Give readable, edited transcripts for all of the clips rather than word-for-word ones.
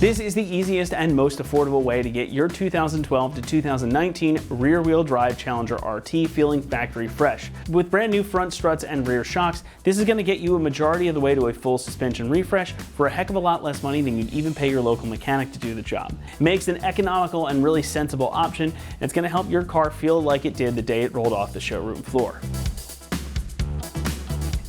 This is the easiest and most affordable way to get your 2012 to 2019 rear-wheel drive Challenger RT feeling factory fresh. With brand new front struts and rear shocks, this is going to get you a majority of the way to a full suspension refresh for a heck of a lot less money than you'd even pay your local mechanic to do the job. It makes an economical and really sensible option, and it's going to help your car feel like it did the day it rolled off the showroom floor.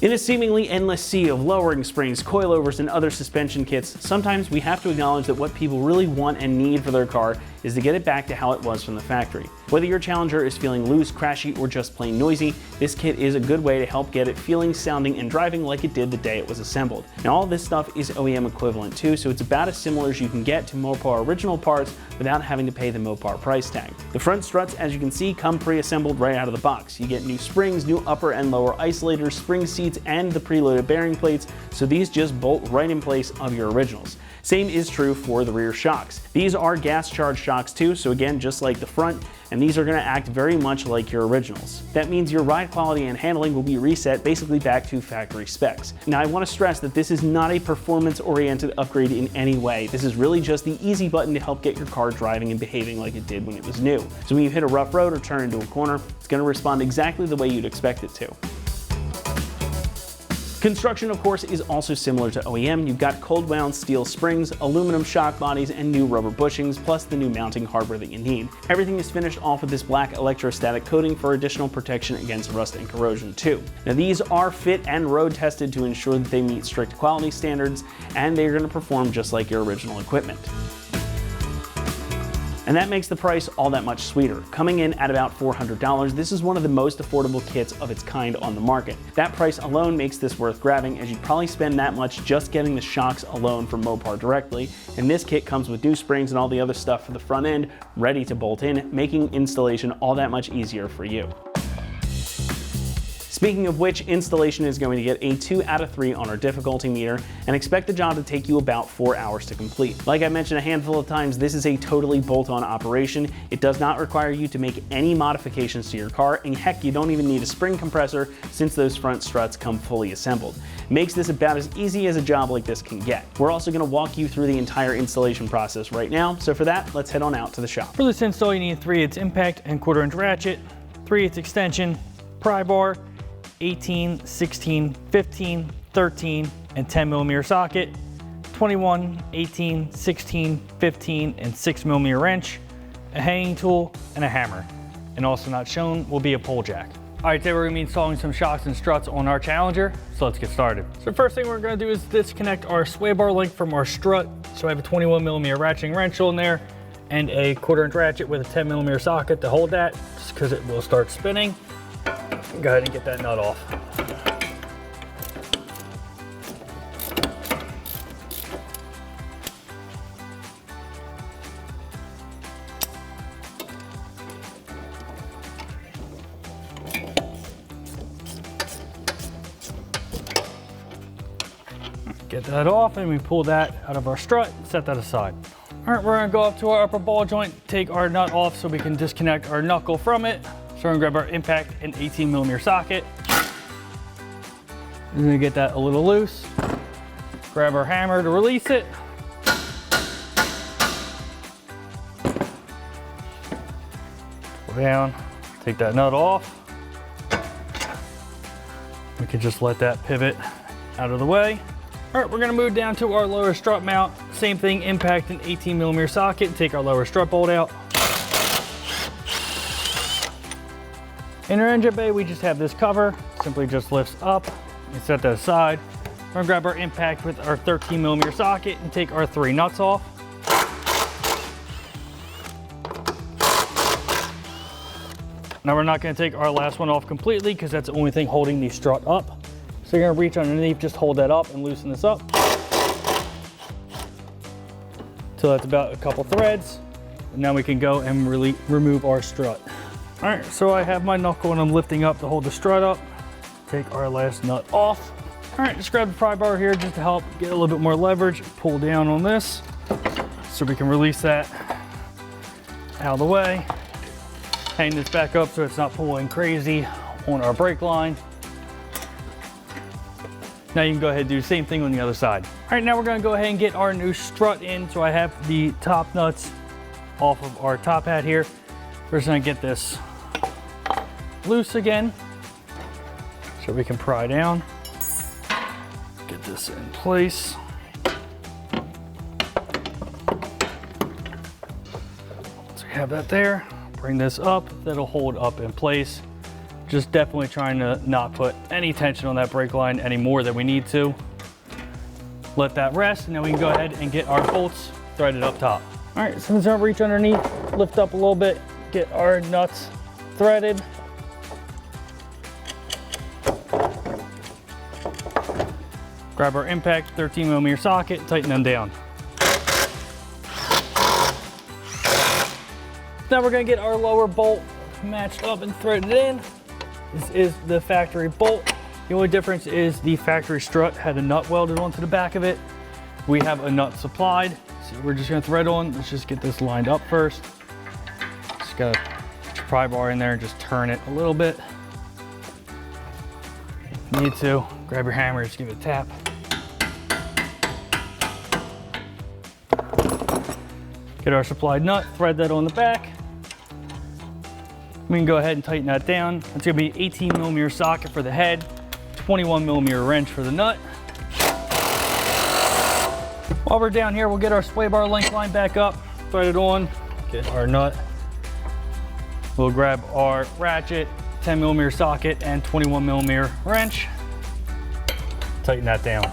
In a seemingly endless sea of lowering springs, coilovers, and other suspension kits, sometimes we have to acknowledge that what people really want and need for their car is to get it back to how it was from the factory. Whether your Challenger is feeling loose, crashy, or just plain noisy, this kit is a good way to help get it feeling, sounding, and driving like it did the day it was assembled. Now all this stuff is OEM equivalent too, so it's about as similar as you can get to Mopar original parts without having to pay the Mopar price tag. The front struts, as you can see, come pre-assembled right out of the box. You get new springs, new upper and lower isolators, spring seats, and the preloaded bearing plates, so these just bolt right in place of your originals. Same is true for the rear shocks. These are gas charged shocks too, so again, just like the front, and these are going to act very much like your originals. That means your ride quality and handling will be reset basically back to factory specs. Now I want to stress that this is not a performance-oriented upgrade in any way. This is really just the easy button to help get your car driving and behaving like it did when it was new. So when you hit a rough road or turn into a corner, it's going to respond exactly the way you'd expect it to. Construction, of course, is also similar to OEM. You've got cold wound steel springs, aluminum shock bodies, and new rubber bushings, plus the new mounting hardware that you need. Everything is finished off with this black electrostatic coating for additional protection against rust and corrosion too. Now these are fit and road tested to ensure that they meet strict quality standards, and they're going to perform just like your original equipment. And that makes the price all that much sweeter. Coming in at about $400, this is one of the most affordable kits of its kind on the market. That price alone makes this worth grabbing, as you'd probably spend that much just getting the shocks alone from Mopar directly, and this kit comes with new springs and all the other stuff for the front end ready to bolt in, making installation all that much easier for you. Speaking of which, installation is going to get a 2 out of 3 on our difficulty meter, and expect the job to take you about 4 hours to complete. Like I mentioned a handful of times, this is a totally bolt-on operation. It does not require you to make any modifications to your car, and heck, you don't even need a spring compressor since those front struts come fully assembled. Makes this about as easy as a job like this can get. We're also going to walk you through the entire installation process right now, so for that, let's head on out to the shop. For this install, you need a 3/8 impact and 1/4 inch ratchet, 3/8 extension, pry bar, 18, 16, 15, 13, and 10 millimeter socket, 21, 18, 16, 15, and 6 millimeter wrench, a hanging tool, and a hammer. And also not shown will be a pole jack. All right, today we're gonna be installing some shocks and struts on our Challenger, so let's get started. So the first thing we're gonna do is disconnect our sway bar link from our strut. So I have a 21 millimeter ratcheting wrench in there, and a 1/4 inch ratchet with a 10 millimeter socket to hold that, just because it will start spinning. Go ahead and get that nut off. Get that off, and we pull that out of our strut, set that aside. All right, we're gonna go up to our upper ball joint, take our nut off so we can disconnect our knuckle from it. So we're gonna grab our impact and 18 millimeter socket. We're gonna get that a little loose. Grab our hammer to release it. Pull down, take that nut off. We can just let that pivot out of the way. All right, we're gonna move down to our lower strut mount. Same thing, impact and 18 millimeter socket, and take our lower strut bolt out. In our engine bay, we just have this cover, simply just lifts up and set that aside. We're gonna grab our impact with our 13 millimeter socket and take our 3 nuts off. Now we're not gonna take our last one off completely because that's the only thing holding the strut up. So you're gonna reach underneath, just hold that up and loosen this up. So that's about a couple threads. And now we can go and really remove our strut. All right, so I have my knuckle and I'm lifting up to hold the strut up. Take our last nut off. All right, just grab the pry bar here just to help get a little bit more leverage. Pull down on this so we can release that out of the way. Hang this back up so it's not pulling crazy on our brake line. Now you can go ahead and do the same thing on the other side. All right, now we're gonna go ahead and get our new strut in. So I have the top nuts off of our top hat here. We're just gonna get this loose again so we can pry down. Get this in place. So we have that there. Bring this up, that'll hold up in place. Just definitely trying to not put any tension on that brake line any more than we need to. Let that rest, and then we can go ahead and get our bolts threaded up top. All right, so I'm just gonna reach underneath, lift up a little bit, get our nuts threaded. Grab our impact 13mm socket, tighten them down. Now we're gonna get our lower bolt matched up and threaded in. This is the factory bolt. The only difference is the factory strut had a nut welded onto the back of it. We have a nut supplied, so we're just gonna thread on. Let's just get this lined up first. Just got a pry bar in there and just turn it a little bit. If you need to, grab your hammer, just give it a tap. Get our supplied nut, thread that on the back. We can go ahead and tighten that down. It's gonna be 18mm socket for the head, 21mm wrench for the nut. While we're down here, we'll get our sway bar link line back up, thread it on, get our nut. We'll grab our ratchet, 10mm socket, and 21mm wrench. Tighten that down.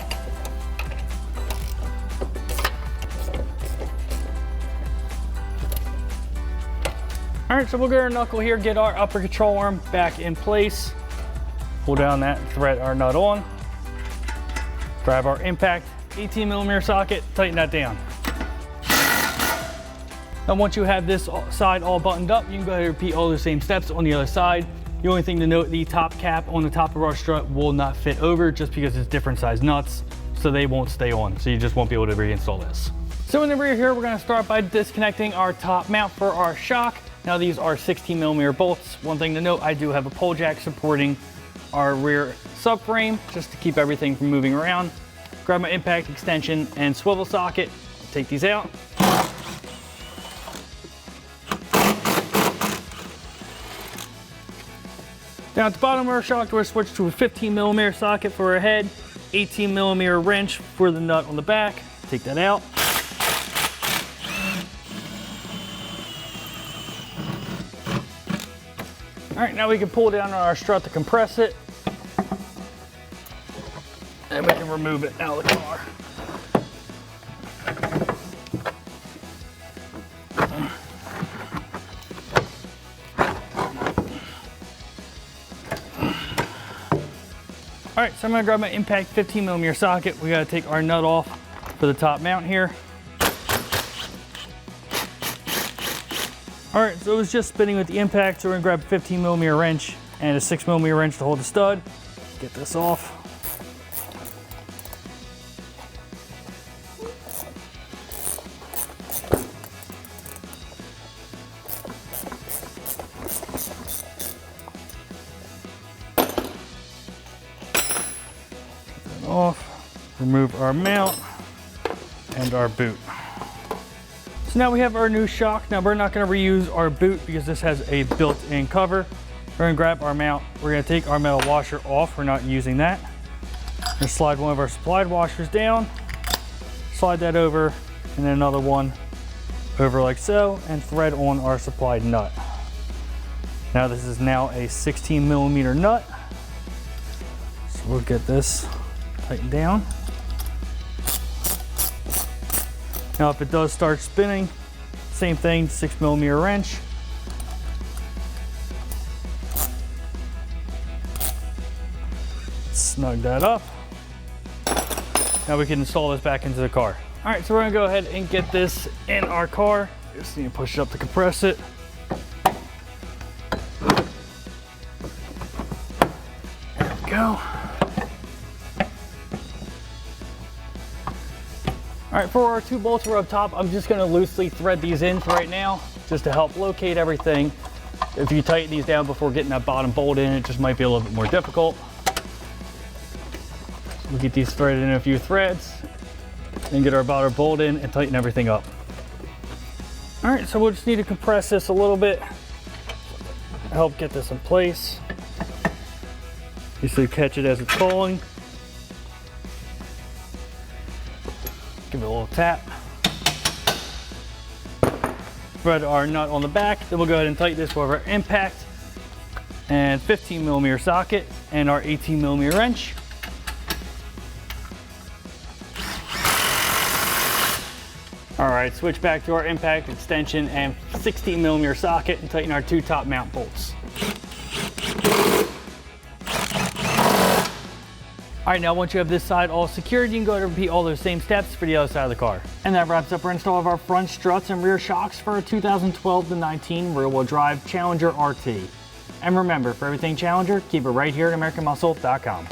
All right, so we'll get our knuckle here, get our upper control arm back in place. Pull down that, thread our nut on. Grab our impact 18mm socket, tighten that down. Now once you have this side all buttoned up, you can go ahead and repeat all the same steps on the other side. The only thing to note, the top cap on the top of our strut will not fit over just because it's different size nuts, so they won't stay on. So you just won't be able to reinstall this. So in the rear here, we're gonna start by disconnecting our top mount for our shock. Now these are 16mm bolts. One thing to note, I do have a pole jack supporting our rear subframe just to keep everything from moving around. Grab my impact extension and swivel socket, take these out. Down at the bottom of our shock, we're switch to a 15mm socket for our head, 18mm wrench for the nut on the back. Take that out. All right, now we can pull down on our strut to compress it. And we can remove it out of the car. All right, so I'm gonna grab my impact 15mm socket. We gotta take our nut off for the top mount here. All right, so it was just spinning with the impact, so we're gonna grab a 15mm wrench and a 6mm wrench to hold the stud. Get this off. Get that off. Remove our mount and our boot. So now we have our new shock. Now we're not gonna reuse our boot because this has a built-in cover. We're gonna grab our mount. We're gonna take our metal washer off. We're not using that. We're gonna slide one of our supplied washers down, slide that over, and then another one over like so, and thread on our supplied nut. Now this is now a 16mm nut. So we'll get this tightened down. Now if it does start spinning, same thing, 6mm wrench. Snug that up. Now we can install this back into the car. All right, so we're gonna go ahead and get this in our car. Just need to push it up to compress it. There we go. All right, for our two bolts we're up top, I'm just gonna loosely thread these in for right now, just to help locate everything. If you tighten these down before getting that bottom bolt in, it just might be a little bit more difficult. We'll get these threaded in a few threads, and get our bottom bolt in and tighten everything up. All right, so we'll just need to compress this a little bit, help get this in place. You should catch it as it's falling. Give it a little tap. Thread our nut on the back, then we'll go ahead and tighten this with our impact and 15mm socket and our 18mm wrench. All right, switch back to our impact, extension, and 16mm socket and tighten our 2 top mount bolts. All right, now once you have this side all secured, you can go ahead and repeat all those same steps for the other side of the car. And that wraps up our install of our front struts and rear shocks for our 2012 to 19 rear-wheel drive Challenger RT. And remember, for everything Challenger, keep it right here at AmericanMuscle.com.